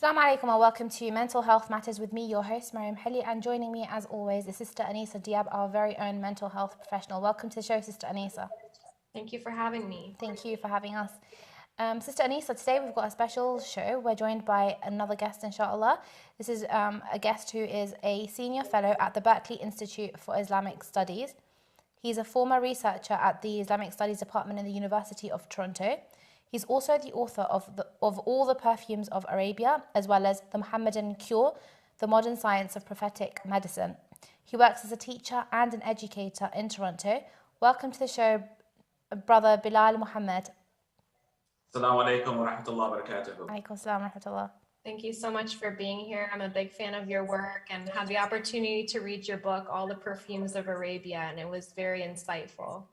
Assalamu alaikum and welcome to Mental Health Matters with me, your host, Maryam, Hilli, and joining me as always is Sister Anisa Diab, our very own mental health professional. Welcome to the show, Sister Anisa. Thank you for having me. Thank you for having us. Sister Anisa, today we've got a special show. We're joined by another guest, inshallah. This is a guest who is a senior fellow at the Berkeley Institute for Islamic Studies. He's a former researcher at the Islamic Studies Department in the University of Toronto. He's also the author of all the Perfumes of Arabia, as well as The Muhammadan Cure, the Modern Science of Prophetic Medicine. He works as a teacher and an educator in Toronto. Welcome to the show, Brother Bilal Muhammad. Assalamu alaikum wa rahmatullahi wa barakatuhu. Alaikum assalam wa rahmatullah. Thank you so much for being here. I'm a big fan of your work and had the opportunity to read your book, All the Perfumes of Arabia, and it was very insightful.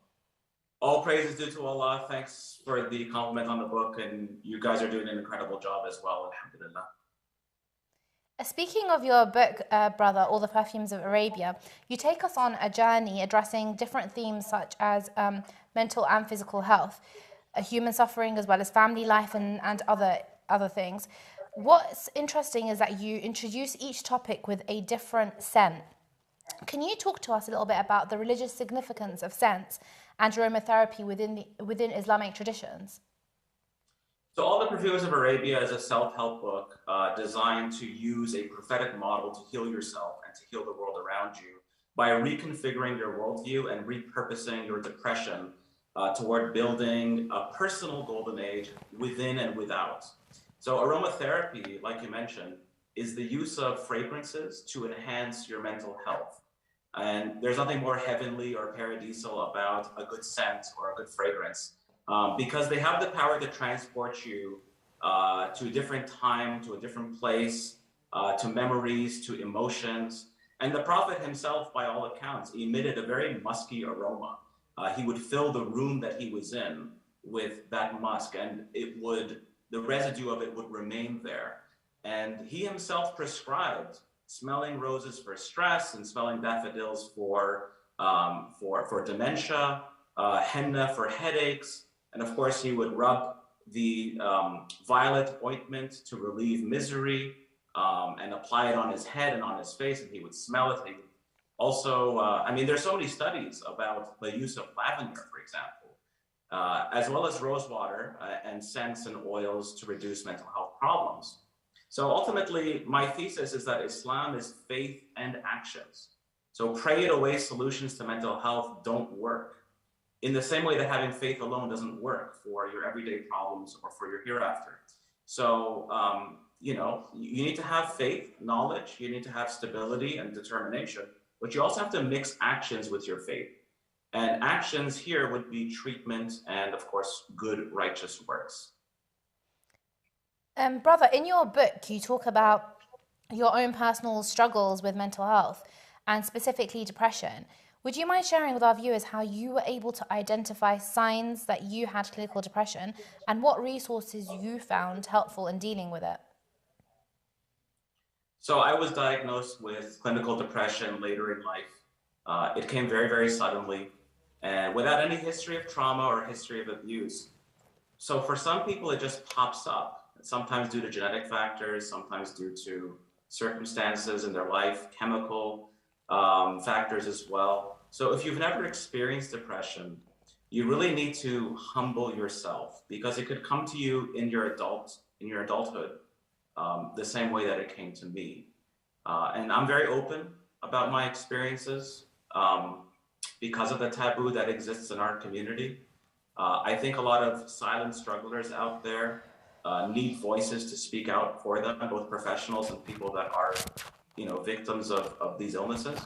All praise is due to Allah. Thanks for the compliment on the book, and you guys are doing an incredible job as well, alhamdulillah. Speaking of your book, brother, All the Perfumes of Arabia, you take us on a journey addressing different themes such as mental and physical health, human suffering, as well as family life and other things. What's interesting is that you introduce each topic with a different scent. Can you talk to us a little bit about the religious significance of scents and aromatherapy within Islamic traditions? So All the Perfumes of Arabia is a self-help book designed to use a prophetic model to heal yourself and to heal the world around you by reconfiguring your worldview and repurposing your depression toward building a personal golden age within and without. So aromatherapy, like you mentioned, is the use of fragrances to enhance your mental health. And there's nothing more heavenly or paradisal about a good scent or a good fragrance because they have the power to transport you to a different time, to a different place, to memories, to emotions. And the Prophet himself, by all accounts, emitted a very musky aroma. He would fill the room that he was in with that musk, and the residue of it would remain there. And he himself prescribed smelling roses for stress and smelling daffodils for dementia, henna for headaches, and of course he would rub the violet ointment to relieve misery and apply it on his head and on his face, and he would smell it. Also, there's so many studies about the use of lavender, for example, as well as rosewater and scents and oils to reduce mental health problems. So ultimately, my thesis is that Islam is faith and actions. So pray it away solutions to mental health don't work. In the same way that having faith alone doesn't work for your everyday problems or for your hereafter. So, you need to have faith, knowledge, you need to have stability and determination, but you also have to mix actions with your faith. And actions here would be treatment and, of course, good righteous works. Brother, in your book, you talk about your own personal struggles with mental health and specifically depression. Would you mind sharing with our viewers how you were able to identify signs that you had clinical depression and what resources you found helpful in dealing with it? So I was diagnosed with clinical depression later in life. It came very, very suddenly and without any history of trauma or history of abuse. So for some people, it just pops up. Sometimes due to genetic factors, sometimes due to circumstances in their life, chemical factors as well. So if you've never experienced depression, you really need to humble yourself because it could come to you in your adulthood, the same way that it came to me. And I'm very open about my experiences because of the taboo that exists in our community. I think a lot of silent strugglers out there need voices to speak out for them, both professionals and people that are, victims of these illnesses.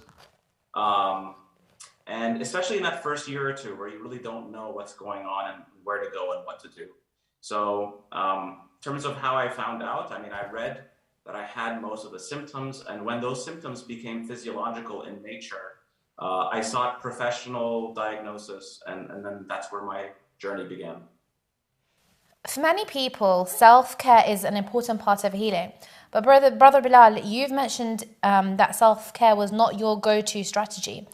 And especially in that first year or two where you really don't know what's going on and where to go and what to do. So in terms of how I found out, I read that I had most of the symptoms, and when those symptoms became physiological in nature, I sought professional diagnosis, and then that's where my journey began. For many people, self-care is an important part of healing. But Brother Bilal, you've mentioned that self-care was not your go-to strategy.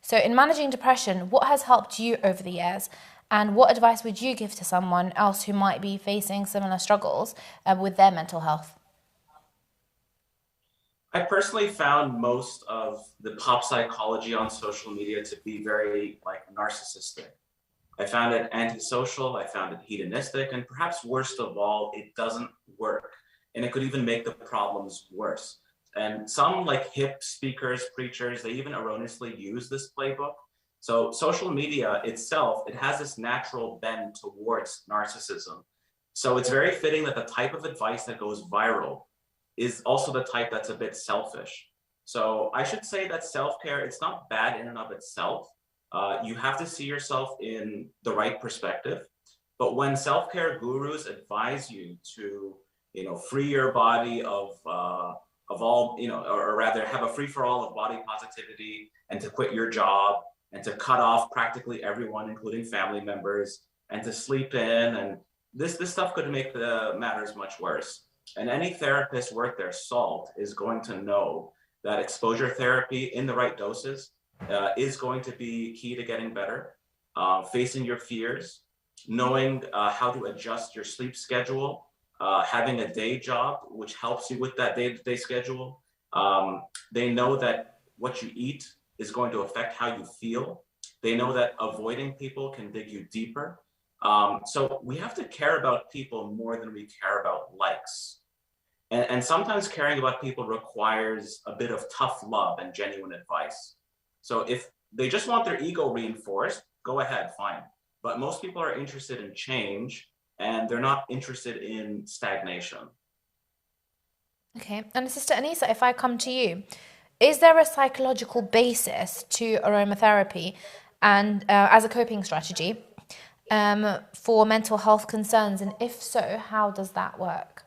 So in managing depression, what has helped you over the years? And what advice would you give to someone else who might be facing similar struggles with their mental health? I personally found most of the pop psychology on social media to be very like narcissistic. I found it antisocial, I found it hedonistic, and perhaps worst of all, it doesn't work. And it could even make the problems worse. And some like hip speakers, preachers, they even erroneously use this playbook. So social media itself, it has this natural bend towards narcissism. So it's very fitting that the type of advice that goes viral is also the type that's a bit selfish. So I should say that self-care, it's not bad in and of itself. You have to see yourself in the right perspective. But when self-care gurus advise you to, free your body of all, or rather have a free for all of body positivity and to quit your job and to cut off practically everyone, including family members, and to sleep in, and this stuff could make the matters much worse. And any therapist worth their salt is going to know that exposure therapy in the right doses is going to be key to getting better. Facing your fears, knowing how to adjust your sleep schedule, having a day job, which helps you with that day-to-day schedule. They know that what you eat is going to affect how you feel. They know that avoiding people can dig you deeper. So we have to care about people more than we care about likes. And sometimes caring about people requires a bit of tough love and genuine advice. So if they just want their ego reinforced, go ahead, fine. But most people are interested in change and they're not interested in stagnation. Okay, and Sister Anisa, if I come to you, is there a psychological basis to aromatherapy and as a coping strategy for mental health concerns? And if so, how does that work?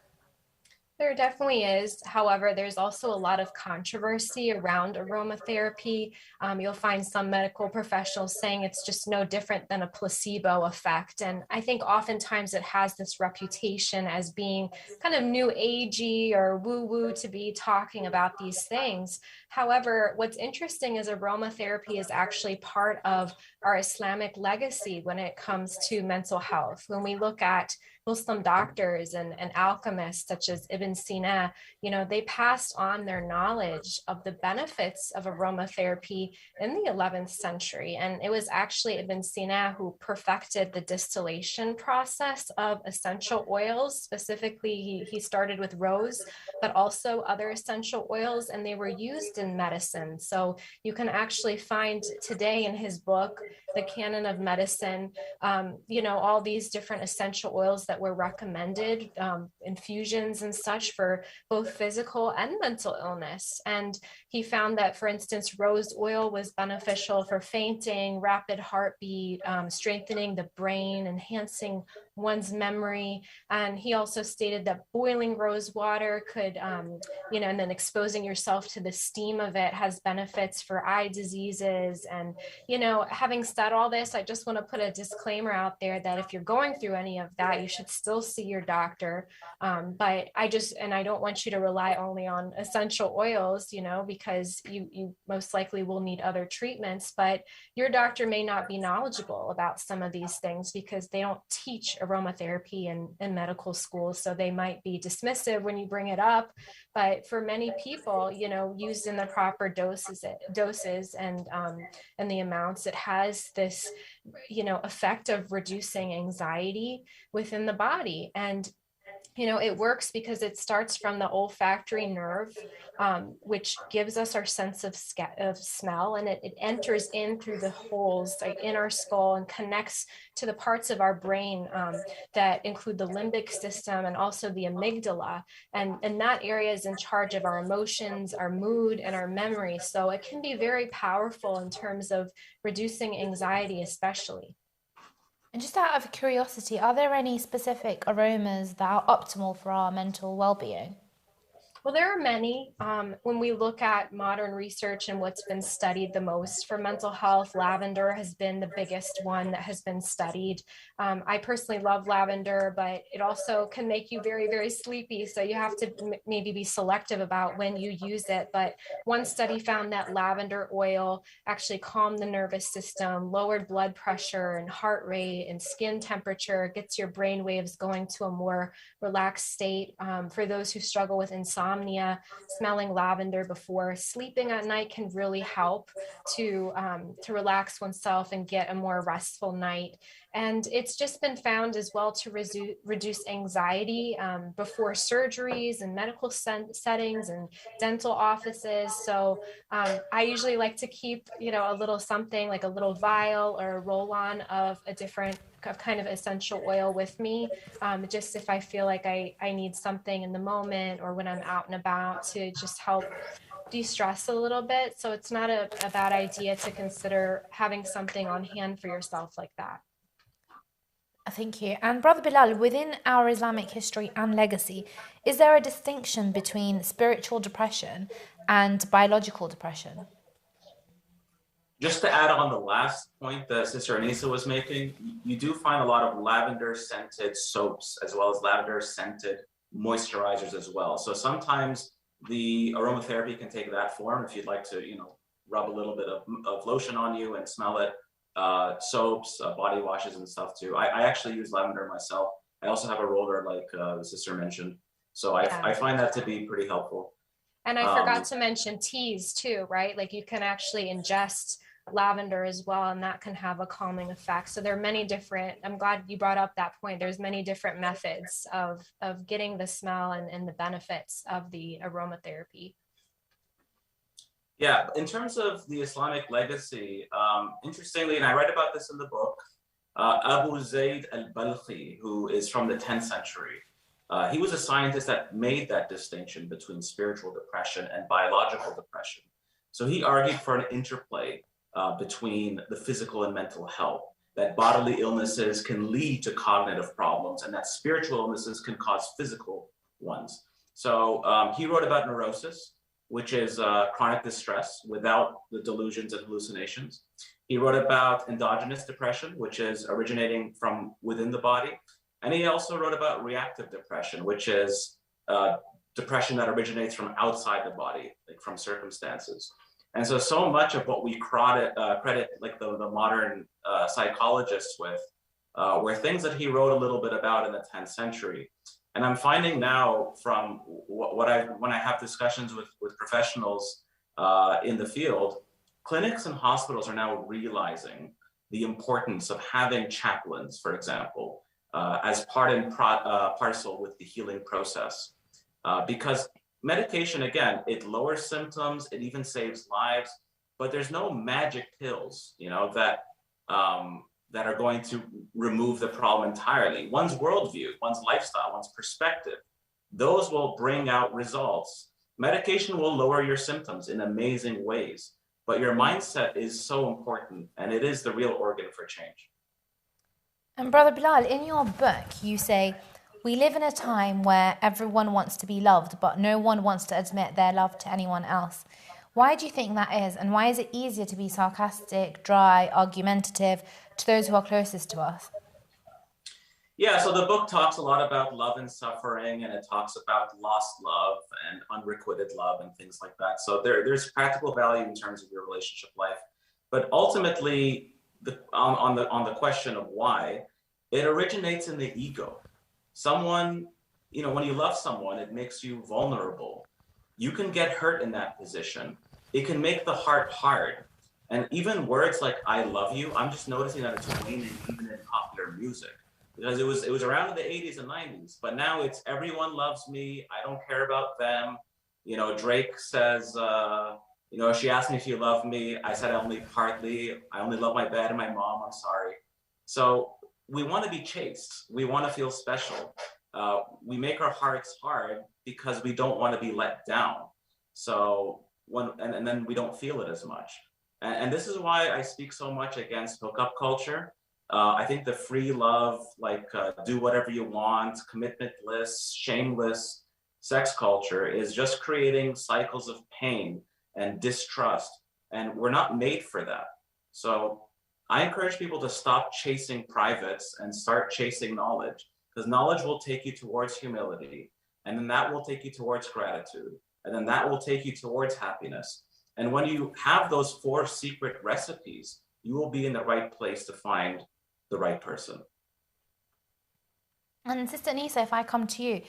There definitely is. However, there's also a lot of controversy around aromatherapy. You'll find some medical professionals saying it's just no different than a placebo effect. And I think oftentimes it has this reputation as being kind of new agey or woo-woo to be talking about these things. However, what's interesting is aromatherapy is actually part of our Islamic legacy when it comes to mental health. When we look at Muslim doctors and alchemists such as Ibn Sina, they passed on their knowledge of the benefits of aromatherapy in the 11th century. And it was actually Ibn Sina who perfected the distillation process of essential oils. Specifically, he started with rose, but also other essential oils, and they were used in medicine. So you can actually find today in his book, The Canon of Medicine, all these different essential oils that were recommended, infusions and such for both physical and mental illness. And he found that, for instance, rose oil was beneficial for fainting, rapid heartbeat, strengthening the brain, enhancing one's memory. And he also stated that boiling rose water could, and then exposing yourself to the steam of it has benefits for eye diseases. And, having said all this, I just want to put a disclaimer out there that if you're going through any of that, you should still see your doctor. But I don't want you to rely only on essential oils, because you most likely will need other treatments, but your doctor may not be knowledgeable about some of these things because they don't teach aromatherapy in medical school. So they might be dismissive when you bring it up. But for many people, used in the proper doses and the amounts, it has this, effect of reducing anxiety within the body. And it works because it starts from the olfactory nerve, which gives us our sense of smell, and it enters in through the holes in our skull and connects to the parts of our brain that include the limbic system and also the amygdala. And that area is in charge of our emotions, our mood, and our memory. So it can be very powerful in terms of reducing anxiety, especially. And just out of curiosity, are there any specific aromas that are optimal for our mental well-being? Well, there are many. When we look at modern research and what's been studied the most for mental health, lavender has been the biggest one that has been studied. I personally love lavender, but it also can make you very, very sleepy. So you have to maybe be selective about when you use it. But one study found that lavender oil actually calmed the nervous system, lowered blood pressure and heart rate and skin temperature, gets your brain waves going to a more relaxed state. For those who struggle with insomnia, insomnia, smelling lavender before sleeping at night can really help to relax oneself and get a more restful night. And it's just been found as well to reduce anxiety before surgeries and medical settings and dental offices. So I usually like to keep, a little something like a little vial or a roll-on of a different kind of essential oil with me, just if I feel like I need something in the moment or when I'm out and about to just help de-stress a little bit. So it's not a bad idea to consider having something on hand for yourself like that. Thank you. And Brother Bilal, within our Islamic history and legacy, is there a distinction between spiritual depression and biological depression? Just to add on the last point that Sister Anisa was making, you do find a lot of lavender scented soaps as well as lavender scented moisturizers as well. So sometimes the aromatherapy can take that form if you'd like to, rub a little bit of lotion on you and smell it. Soaps, body washes and stuff too. I actually use lavender myself. I also have a roller like the sister mentioned. So I find that to be pretty helpful. And I forgot to mention teas too, right? Like you can actually ingest lavender as well, and that can have a calming effect. So there are many different, I'm glad you brought up that point. There's many different methods of getting the smell and the benefits of the aromatherapy. Yeah, in terms of the Islamic legacy, interestingly, and I write about this in the book, Abu Zayd al-Balkhi, who is from the 10th century, he was a scientist that made that distinction between spiritual depression and biological depression. So he argued for an interplay between the physical and mental health, that bodily illnesses can lead to cognitive problems and that spiritual illnesses can cause physical ones. So he wrote about neurosis, which is chronic distress without the delusions and hallucinations. He wrote about endogenous depression, which is originating from within the body. And he also wrote about reactive depression, which is depression that originates from outside the body, like from circumstances. And so much of what we credit like the modern psychologists with were things that he wrote a little bit about in the 10th century. And I'm finding now from when I have discussions with professionals in the field, clinics and hospitals are now realizing the importance of having chaplains, for example, as part and parcel with the healing process. Because medication, again, it lowers symptoms, it even saves lives, but there's no magic pills, that are going to remove the problem entirely. One's worldview, one's lifestyle, one's perspective, those will bring out results. Medication will lower your symptoms in amazing ways, but your mindset is so important, and it is the real organ for change. And Brother Bilal, in your book, you say, we live in a time where everyone wants to be loved, but no one wants to admit their love to anyone else. Why do you think that is? And why is it easier to be sarcastic, dry, argumentative to those who are closest to us? Yeah, so the book talks a lot about love and suffering, and it talks about lost love and unrequited love and things like that. So there's practical value in terms of your relationship life. But ultimately, on the question of why, it originates in the ego. Someone, when you love someone, it makes you vulnerable. You can get hurt in that position. It can make the heart hard. And even words like "I love you," I'm just noticing that it's waning even in popular music. Because it was around in the 80s and 90s, but now it's everyone loves me, I don't care about them. Drake says, she asked me if you love me, I said only partly, I only love my dad and my mom, I'm sorry. So we want to be chaste, we want to feel special. We make our hearts hard because we don't want to be let down. So and then we don't feel it as much. And this is why I speak so much against hookup culture. I think the free love, do whatever you want, commitmentless, shameless sex culture is just creating cycles of pain and distrust. And we're not made for that. So I encourage people to stop chasing privates and start chasing knowledge, because knowledge will take you towards humility. And then that will take you towards gratitude. And then that will take you towards happiness. And when you have those 4 secret recipes, you will be in the right place to find the right person. And Sister Anisa, if I come to you,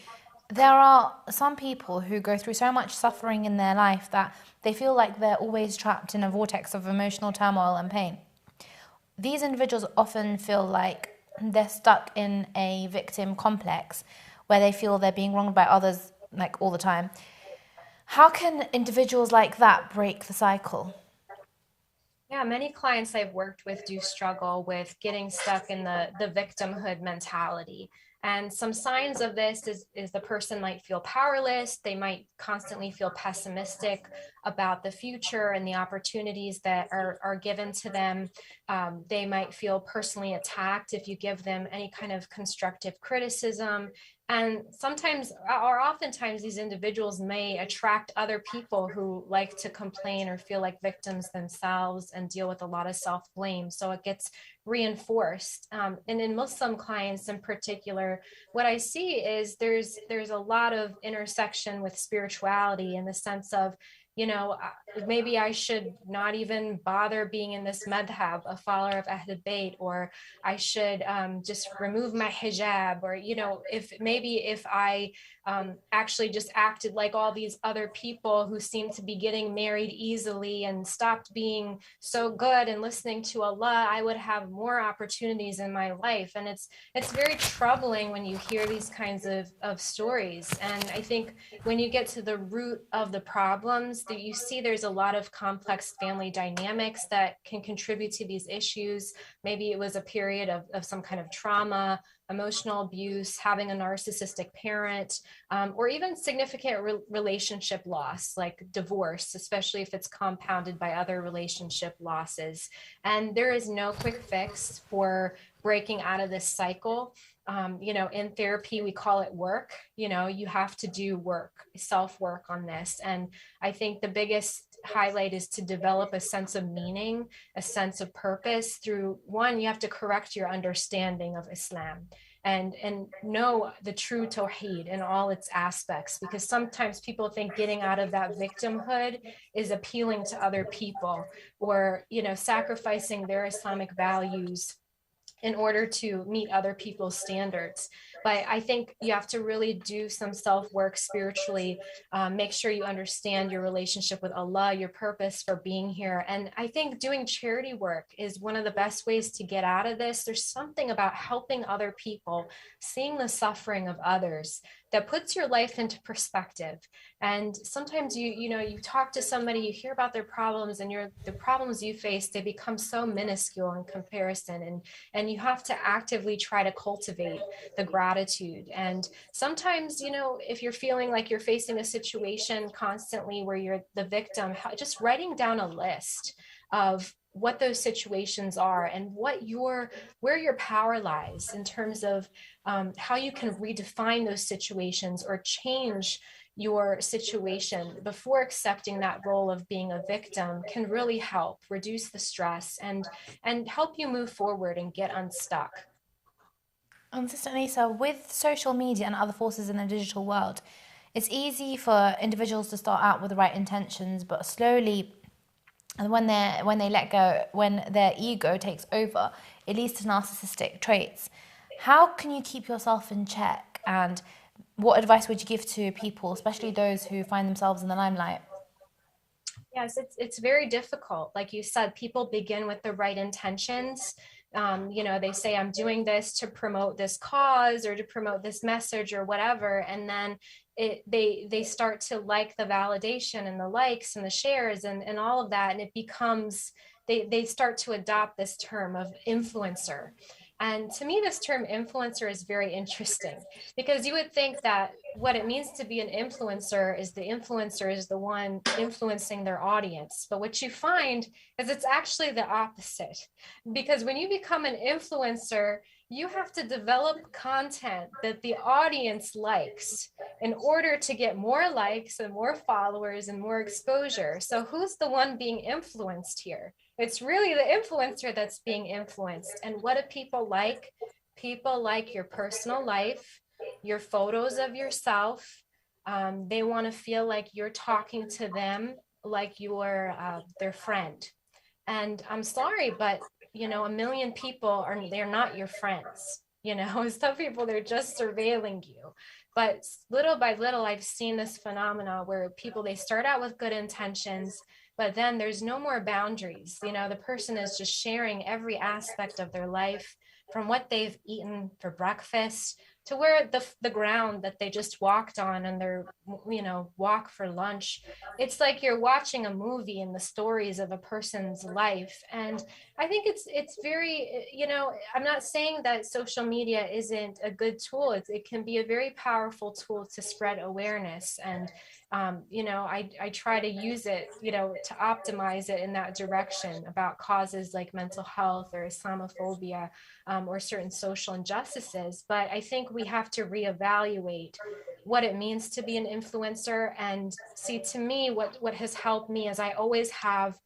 there are some people who go through so much suffering in their life that they feel like they're always trapped in a vortex of emotional turmoil and pain. These individuals often feel like they're stuck in a victim complex where they feel they're being wronged by others like all the time. How can individuals like that break the cycle? Yeah, many clients I've worked with do struggle with getting stuck in the victimhood mentality. And some signs of this is the person might feel powerless. They might constantly feel pessimistic about the future and the opportunities that are given to them. They might feel personally attacked if you give them any kind of constructive criticism. And sometimes, or oftentimes, these individuals may attract other people who like to complain or feel like victims themselves and deal with a lot of self-blame. So it gets reinforced. And in Muslim clients in particular, what I see is there's a lot of intersection with spirituality in the sense of, maybe I should not even bother being in this madhab, a follower of AhlulBayt, or I should just remove my hijab, or, if I actually just acted like all these other people who seem to be getting married easily and stopped being so good and listening to Allah, I would have more opportunities in my life. And it's very troubling when you hear these kinds of stories. And I think when you get to the root of the problems, that you see there's a lot of complex family dynamics that can contribute to these issues. Maybe it was a period of some kind of trauma, emotional abuse, having a narcissistic parent, or even significant relationship loss, like divorce, especially if it's compounded by other relationship losses. And there is no quick fix for breaking out of this cycle. In therapy, we call it work. You have to do work, self-work on this. And I think the biggest highlight is to develop a sense of meaning, a sense of purpose through one, you have to correct your understanding of Islam and know the true Tawheed in all its aspects, because sometimes people think getting out of that victimhood is appealing to other people or, sacrificing their Islamic values in order to meet other people's standards. But I think you have to really do some self-work spiritually, make sure you understand your relationship with Allah, your purpose for being here. And I think doing charity work is one of the best ways to get out of this. There's something about helping other people, seeing the suffering of others, that puts your life into perspective. And sometimes you talk to somebody, you hear about their problems, and the problems you face, they become so minuscule in comparison. And you have to actively try to cultivate the gratitude. And sometimes, if you're feeling like you're facing a situation constantly where you're the victim, just writing down a list of what those situations are and where your power lies in terms of how you can redefine those situations or change your situation before accepting that role of being a victim can really help reduce the stress and help you move forward and get unstuck. Sister Anisa, with social media and other forces in the digital world, it's easy for individuals to start out with the right intentions, but slowly, and when they let go, when their ego takes over, it leads to narcissistic traits. How can you keep yourself in check, and what advice would you give to people, especially those who find themselves in the limelight? Yes, it's very difficult. Like you said, people begin with the right intentions. They say, I'm doing this to promote this cause or to promote this message or whatever. And then they start to like the validation and the likes and the shares and all of that. And it becomes, they start to adopt this term of influencer. And to me, this term influencer is very interesting because you would think that what it means to be an influencer is the influencer is the one influencing their audience. But what you find is it's actually the opposite. Because when you become an influencer, you have to develop content that the audience likes in order to get more likes and more followers and more exposure. So who's the one being influenced here? It's really the influencer that's being influenced. And what do people like? People like your personal life, your photos of yourself. They want to feel like you're talking to them like you're their friend. And I'm sorry, but a million people they're not your friends. Some people, they're just surveilling you. But little by little, I've seen this phenomena where people, they start out with good intentions, but then there's no more boundaries. You know, the person is just sharing every aspect of their life, from what they've eaten for breakfast to where the ground that they just walked on and their, you know, walk for lunch. It's like you're watching a movie in the stories of a person's life. And I think it's very, you know, I'm not saying that social media isn't a good tool. It can be a very powerful tool to spread awareness. And you know, I try to use it, you know, to optimize it in that direction about causes like mental health or Islamophobia, or certain social injustices. But I think we have to reevaluate what it means to be an influencer. And see, to me, what has helped me is I always have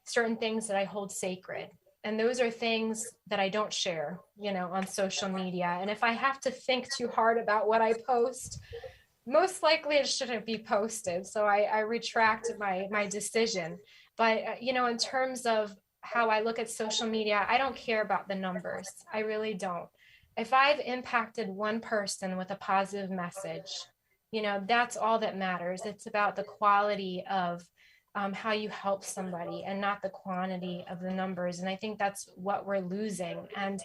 certain things that I hold sacred. And those are things that I don't share, you know, on social media. And if I have to think too hard about what I post, most likely it shouldn't be posted. So I retract my decision. But, you know, in terms of how I look at social media, I don't care about the numbers. I really don't. If I've impacted one person with a positive message, you know, that's all that matters. It's about the quality of how you help somebody and not the quantity of the numbers. And I think that's what we're losing. And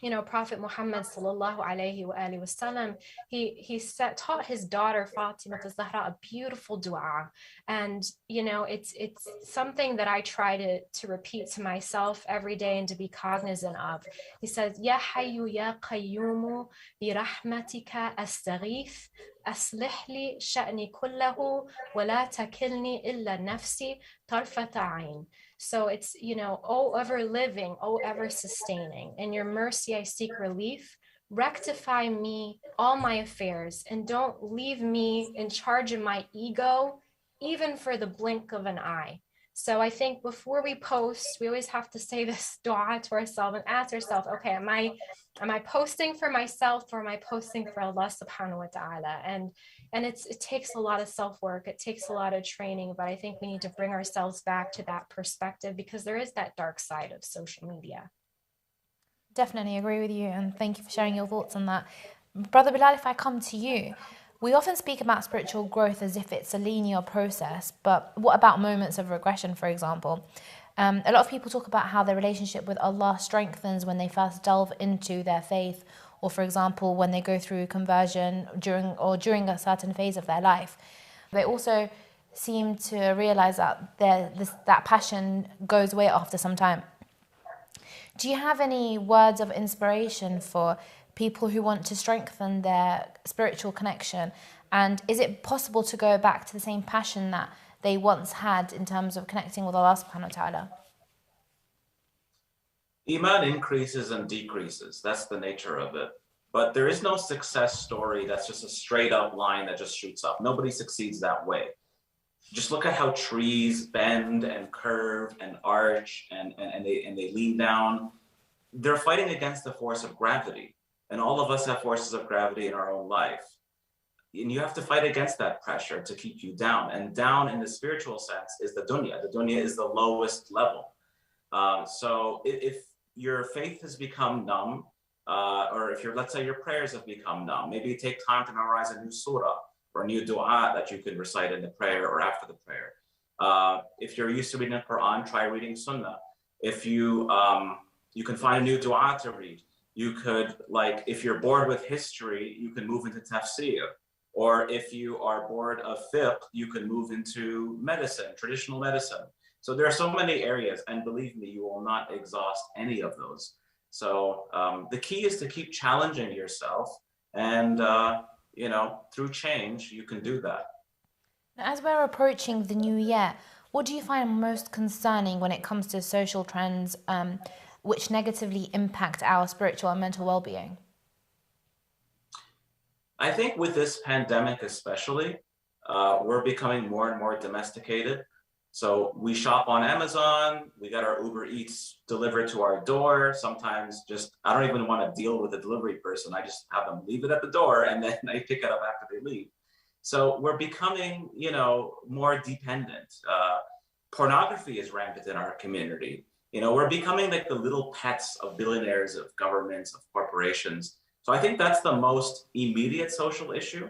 you know, Prophet Muhammad sallallahu alaihi wasallam, he taught his daughter Fatima Zahra a beautiful dua, and you know, it's something that I try to repeat to myself every day and to be cognizant of. He says, "Ya Hayyu Ya Qayyumu bi rahmatika astaghith." أصلح لي شأني كله ولا تكلني إلا نفسي طرفة عين. So it's, you know, oh, ever living, oh, ever sustaining. In your mercy, I seek relief. Rectify me, all my affairs, and don't leave me in charge of my ego, even for the blink of an eye. So I think before we post, we always have to say this dua to ourselves and ask ourselves, okay, am I posting for myself, or am I posting for Allah subhanahu wa ta'ala? And it takes a lot of self-work. It takes a lot of training, but I think we need to bring ourselves back to that perspective, because there is that dark side of social media. Definitely agree with you, and thank you for sharing your thoughts on that. Brother Bilal, if I come to you, we often speak about spiritual growth as if it's a linear process, but what about moments of regression, for example? A lot of people talk about how their relationship with Allah strengthens when they first delve into their faith, or for example, when they go through conversion during a certain phase of their life. They also seem to realize that that passion goes away after some time. Do you have any words of inspiration for people who want to strengthen their spiritual connection? And is it possible to go back to the same passion that they once had in terms of connecting with Allah subhanahu wa ta'ala? Iman increases and decreases. That's the nature of it. But there is no success story that's just a straight up line that just shoots up. Nobody succeeds that way. Just look at how trees bend and curve and arch and they lean down. They're fighting against the force of gravity. And all of us have forces of gravity in our own life. And you have to fight against that pressure to keep you down. And down in the spiritual sense is the dunya. The dunya is the lowest level. So if your faith has become numb, or if let's say your prayers have become numb, maybe take time to memorize a new surah or a new dua that you can recite in the prayer or after the prayer. If you're used to reading the Quran, try reading Sunnah. If you can find a new dua to read. You could, like, if you're bored with history, you can move into tafsir. Or if you are bored of fiqh, you can move into medicine, traditional medicine. So there are so many areas, and believe me, you will not exhaust any of those. So the key is to keep challenging yourself, and through change, you can do that. As we're approaching the new year, what do you find most concerning when it comes to social trends which negatively impact our spiritual and mental well-being? I think with this pandemic especially, we're becoming more and more domesticated. So we shop on Amazon, we get our Uber Eats delivered to our door. Sometimes I don't even want to deal with the delivery person. I just have them leave it at the door and then I pick it up after they leave. So we're becoming, more dependent. Pornography is rampant in our community. We're becoming like the little pets of billionaires, of governments, of corporations. So I think that's the most immediate social issue.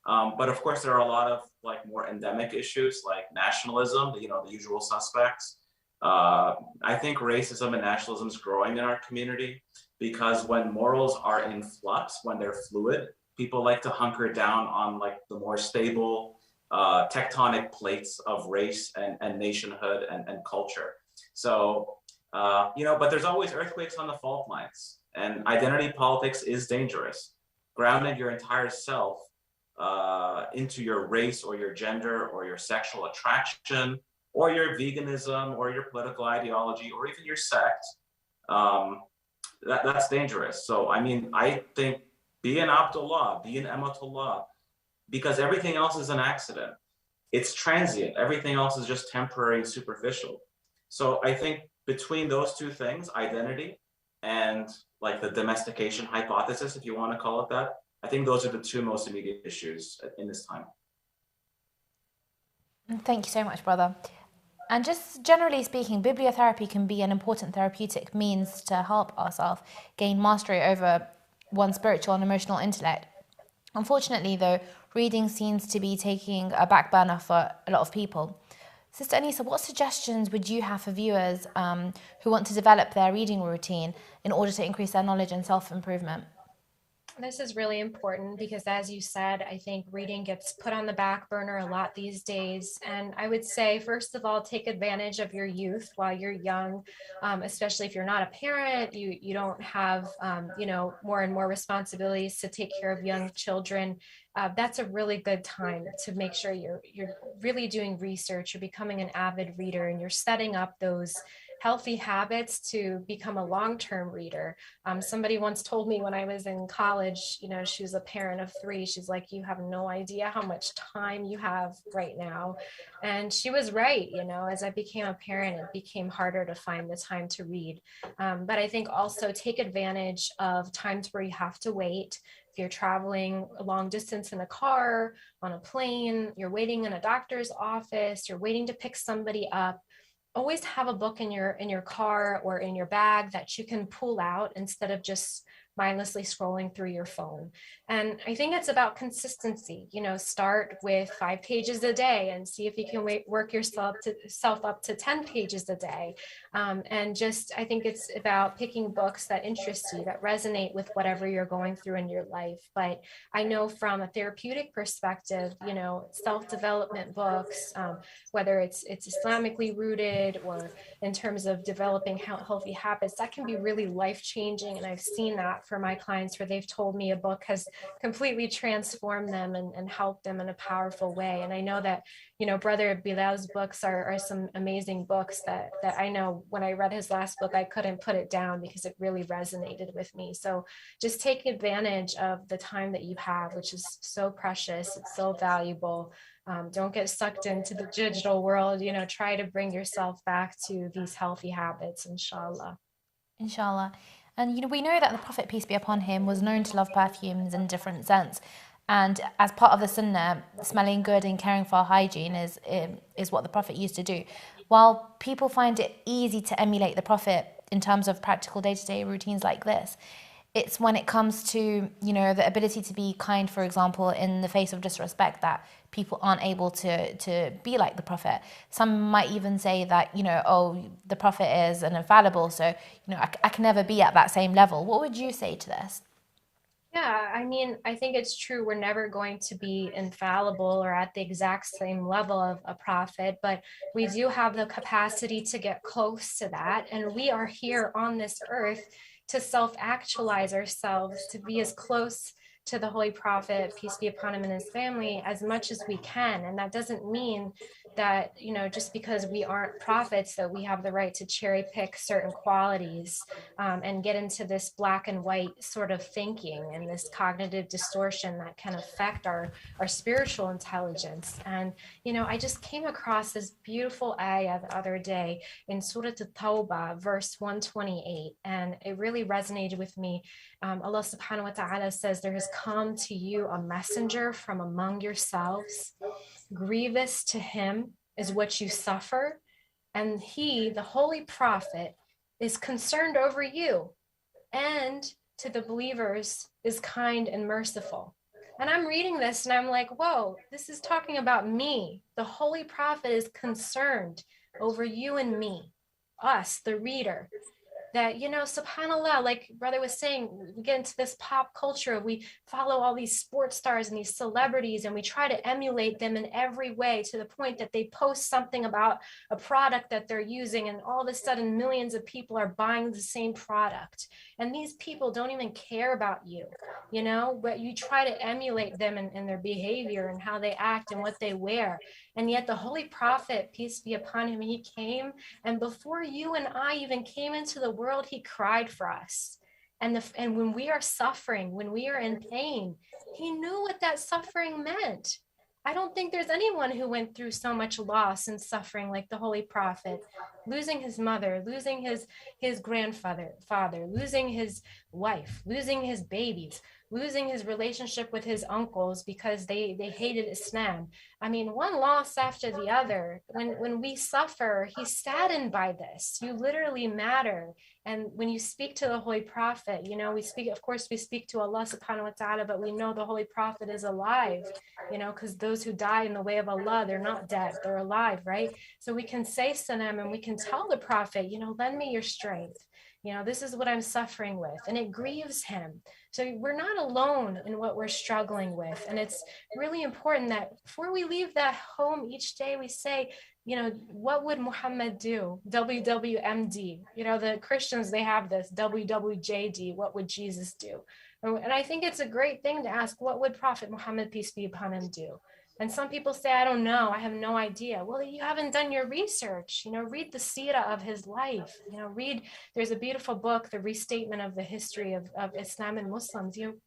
But of course, there are a lot of like more endemic issues like nationalism, the usual suspects. I think racism and nationalism is growing in our community because when morals are in flux, when they're fluid, people like to hunker down on like the more stable tectonic plates of race and nationhood and culture. So, but there's always earthquakes on the fault lines, and identity politics is dangerous. Grounding your entire self into your race or your gender or your sexual attraction or your veganism or your political ideology or even your sect, that's dangerous. So, I mean, I think be an Abdullah, be an Ematullah, because everything else is an accident. It's transient. Everything else is just temporary and superficial. So I think between those two things, identity and like the domestication hypothesis, if you want to call it that, I think those are the two most immediate issues in this time. Thank you so much, brother. And just generally speaking, bibliotherapy can be an important therapeutic means to help ourselves gain mastery over one's spiritual and emotional intellect. Unfortunately, though, reading seems to be taking a back burner for a lot of people. Sister Anisa, what suggestions would you have for viewers who want to develop their reading routine in order to increase their knowledge and self-improvement? This is really important because, as you said, I think reading gets put on the back burner a lot these days. And I would say, first of all, take advantage of your youth while you're young, especially if you're not a parent, you don't have, more and more responsibilities to take care of young children. That's a really good time to make sure you're really doing research, you're becoming an avid reader, and you're setting up those healthy habits to become a long-term reader. Somebody once told me when I was in college, she was a parent of 3. She's like, you have no idea how much time you have right now. And she was right. As I became a parent, it became harder to find the time to read. But I think also take advantage of times where you have to wait. If you're traveling a long distance in a car, on a plane, you're waiting in a doctor's office, you're waiting to pick somebody up, always have a book in your car or in your bag that you can pull out instead of just mindlessly scrolling through your phone. And I think it's about consistency. Start with 5 pages a day and see if you can work yourself up to 10 pages a day. And I think it's about picking books that interest you, that resonate with whatever you're going through in your life. But I know from a therapeutic perspective, self-development books, whether it's Islamically rooted or in terms of developing healthy habits, that can be really life-changing. And I've seen that for my clients where they've told me a book has completely transformed them and helped them in a powerful way. And I know that, Brother Bilal's books are some amazing books that I know when I read his last book, I couldn't put it down because it really resonated with me. So just take advantage of the time that you have, which is so precious. It's so valuable. Don't get sucked into the digital world. Try to bring yourself back to these healthy habits, inshallah. Inshallah. And we know that the Prophet, peace be upon him, was known to love perfumes in different scents. And as part of the sunnah, smelling good and caring for hygiene is what the Prophet used to do. While people find it easy to emulate the Prophet in terms of practical day-to-day routines like this, it's when it comes to, the ability to be kind, for example, in the face of disrespect, that people aren't able to be like the Prophet. Some might even say that, the Prophet is an infallible, so, I can never be at that same level. What would you say to this? Yeah, I think it's true. We're never going to be infallible or at the exact same level of a prophet, but we do have the capacity to get close to that. And we are here on this earth to self-actualize ourselves, to be as close to the Holy Prophet, peace be upon him and his family, as much as we can. And that doesn't mean that, just because we aren't prophets, that we have the right to cherry pick certain qualities and get into this black and white sort of thinking and this cognitive distortion that can affect our spiritual intelligence. And, I just came across this beautiful ayah the other day in Surah At-Tawbah, verse 128, and it really resonated with me. Allah subhanahu wa ta'ala says, there has come to you a messenger from among yourselves. Grievous to him is what you suffer, and he, the Holy Prophet, is concerned over you, and to the believers is kind and merciful. And I'm reading this and I'm like, whoa, this is talking about me. The holy prophet is concerned over you and me, us, the reader. That, you know, subhanallah, like brother was saying, we get into this pop culture, we follow all these sports stars and these celebrities, and we try to emulate them in every way, to the point that they post something about a product that they're using, and all of a sudden millions of people are buying the same product, and these people don't even care about you, you know, but you try to emulate them in their behavior and how they act and what they wear. And yet the holy prophet, peace be upon him, he came, and before you and I even came into the world, he cried for us. And when we are suffering, when we are in pain, he knew what that suffering meant. I don't think there's anyone who went through so much loss and suffering like the holy prophet, losing his mother, losing his grandfather, losing his wife, losing his babies, losing his relationship with his uncles because they hated Islam. I mean, one loss after the other. When we suffer, he's saddened by this. You literally matter. And when you speak to the Holy Prophet, you know, we speak to Allah subhanahu wa ta'ala, but we know the Holy Prophet is alive, you know, because those who die in the way of Allah, they're not dead, they're alive, right? So we can say salam and we can tell the Prophet, you know, lend me your strength. You know, this is what I'm suffering with. And it grieves him. So we're not alone in what we're struggling with. And it's really important that before we leave that home each day, we say, you know, what would Muhammad do? WWMD. You know, the Christians, they have this WWJD. What would Jesus do? And I think it's a great thing to ask, what would Prophet Muhammad, peace be upon him, do? And some people say, I don't know, I have no idea. Well, you haven't done your research. You know, read the seerah of his life. You know, there's a beautiful book, The Restatement of the History of Islam and Muslims. You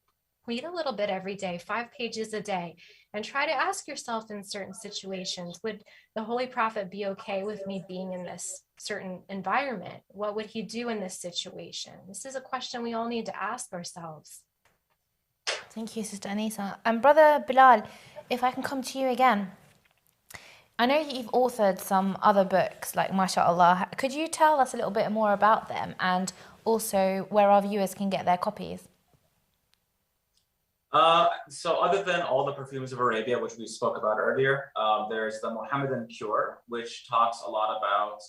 read a little bit every day, 5 pages a day, and try to ask yourself in certain situations, would the Holy Prophet be okay with me being in this certain environment? What would he do in this situation? This is a question we all need to ask ourselves. Thank you, Sister Anisa. And Brother Bilal, if I can come to you again. I know you've authored some other books, like MashaAllah. Could you tell us a little bit more about them, and also where our viewers can get their copies? So other than all the perfumes of Arabia, which we spoke about earlier, there's the Mohammedan Cure, which talks a lot about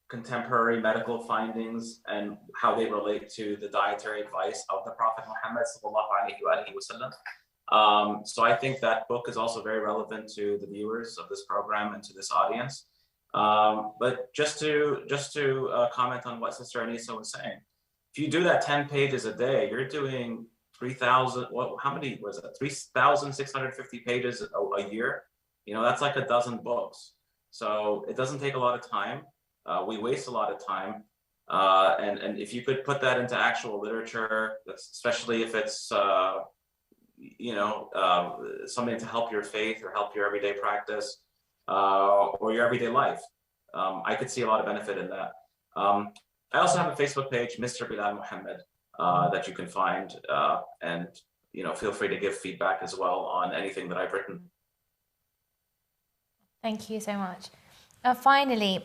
contemporary medical findings and how they relate to the dietary advice of the Prophet Muhammad sallallahu alaihi wasallam. So I think that book is also very relevant to the viewers of this program and to this audience. But just to comment on what Sister Anisa was saying, if you do that 10 pages a day, you're doing 3,000. How many was it? 3,650 pages a year. You know, that's like a dozen books. So it doesn't take a lot of time. We waste a lot of time. And if you could put that into actual literature, especially if it's something to help your faith or help your everyday practice or your everyday life, I could see a lot of benefit in that. I also have a Facebook page, Mr. Bilal Muhammad, that you can find, and feel free to give feedback as well on anything that I've written. Thank you so much. Finally,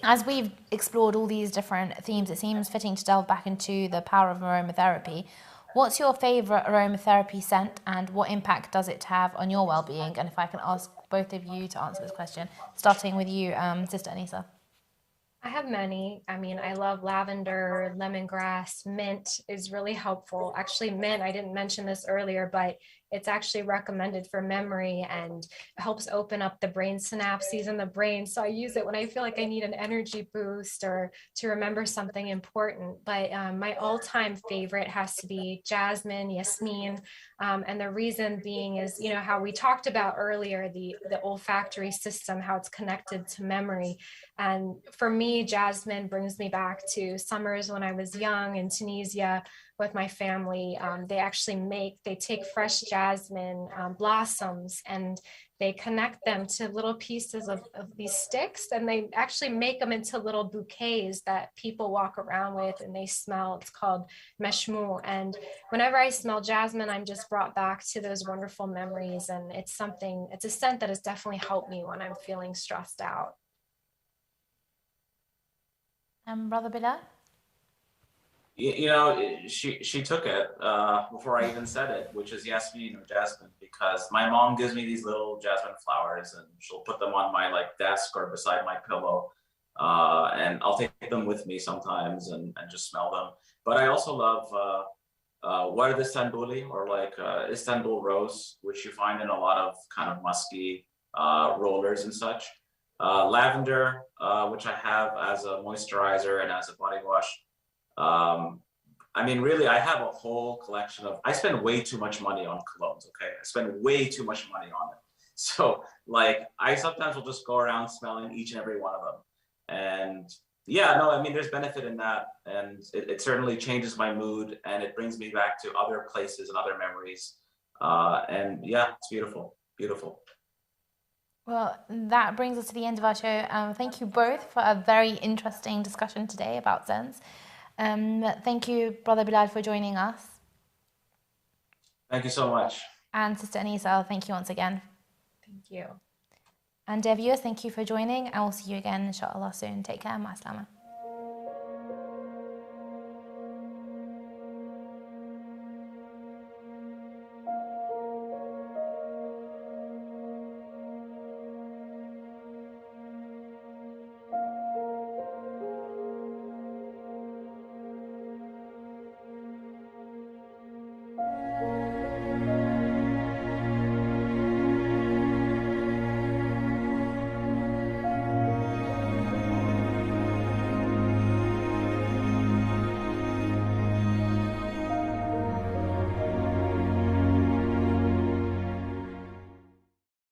as we've explored all these different themes, it seems fitting to delve back into the power of aromatherapy. What's your favorite aromatherapy scent, and what impact does it have on your well-being? And if I can ask both of you to answer this question, starting with you, Sister Anisa. I have many. I mean, I love lavender, lemongrass, mint is really helpful. Actually, mint, I didn't mention this earlier, but it's actually recommended for memory and helps open up the brain synapses in the brain. So I use it when I feel like I need an energy boost or to remember something important. But my all-time favorite has to be jasmine, yasmin. And the reason being is, how we talked about earlier, the olfactory system, how it's connected to memory. And for me, jasmine brings me back to summers when I was young in Tunisia with my family. They take fresh jasmine blossoms and they connect them to little pieces of these sticks, and they actually make them into little bouquets that people walk around with and they smell. It's called meshmou. And whenever I smell jasmine, I'm just brought back to those wonderful memories. And it's a scent that has definitely helped me when I'm feeling stressed out. Brother Bilal? She took it before I even said it, which is Yasmin or jasmine, because my mom gives me these little jasmine flowers, and she'll put them on my like desk or beside my pillow, and I'll take them with me sometimes and just smell them. But I also love what are the Istanbuli, or like Istanbul rose, which you find in a lot of kind of musky rollers and such. Lavender, which I have as a moisturizer and as a body wash. I mean, really, I have a whole collection of, I spend way too much money on colognes, okay? I spend way too much money on it. So, like, I sometimes will just go around smelling each and every one of them. And yeah, no, I mean, there's benefit in that. And it certainly changes my mood, and it brings me back to other places and other memories. And yeah, it's beautiful, beautiful. Well, that brings us to the end of our show. Thank you both for a very interesting discussion today about scents. Thank you, Brother Bilal, for joining us. Thank you so much. And Sister Anisa, thank you once again. Thank you. And dear viewers, thank you for joining, and we'll see you again, inshallah, soon. Take care. Ma salama.